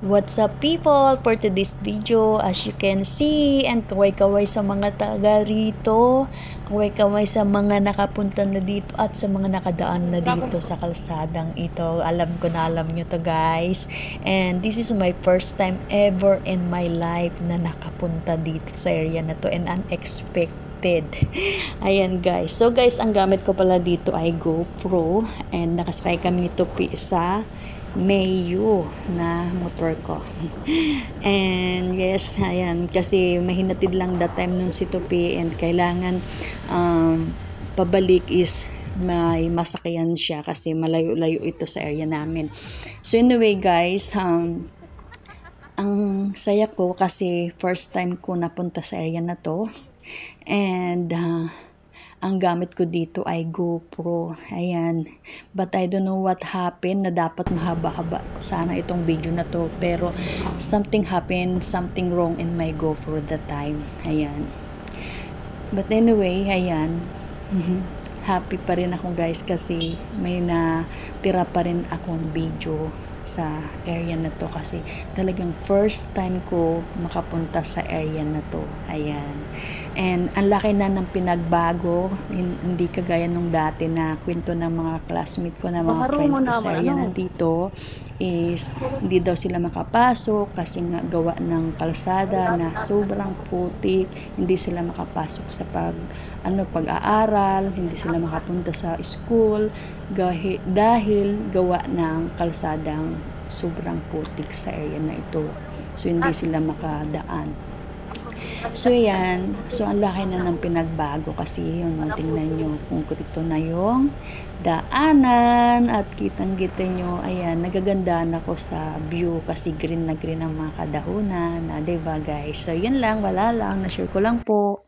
What's up people? For today's video, as you can see, and kaway-kaway sa mga taga rito, kaway-kaway sa mga nakapunta na dito at sa mga nakadaan na dito sa kalsadang ito. Alam ko na alam nyo to guys. And this is my first time ever in my life na nakapunta dito sa area na to and unexpected. Ayan guys. So guys, ang gamit ko pala dito ay GoPro and nakasakay kami nito sa Mayu na motor ko. And yes, ayan, kasi mahinatid lang that time nun si Tupi and kailangan pabalik is may masakyan siya kasi malayo-layo ito sa area namin. So anyway guys, ang saya ko kasi first time ko napunta sa area na to and ang gamit ko dito ay GoPro. Ayan. But I don't know what happened na dapat mahaba-haba sana itong video na to. Pero something happened, something wrong in my GoPro that time. Ayan. But anyway, ayan. Happy pa rin ako guys kasi may natira pa rin akong video sa area na to kasi talagang first time ko makapunta sa area na to. Ayan. And ang laki na ng pinagbago, hindi kagaya nung dati na kwento ng mga classmate ko na mga friends ko sa area na dito is hindi daw sila makapasok kasi nga gawa ng kalsada na sobrang putik, hindi sila makapasok sa pag-aaral, hindi sila makapunta sa school dahil gawa ng kalsadang sobrang putik sa area na ito. So hindi sila makadaan. So yan, so ang laki na ng pinagbago kasi yun, tingnan nyo kung kurito na yung daanan at kitang-kita nyo, ayan, nagagandaan ako sa view kasi green na green ang mga kadahunan, diba guys? So yun lang, wala lang, na-share ko lang po.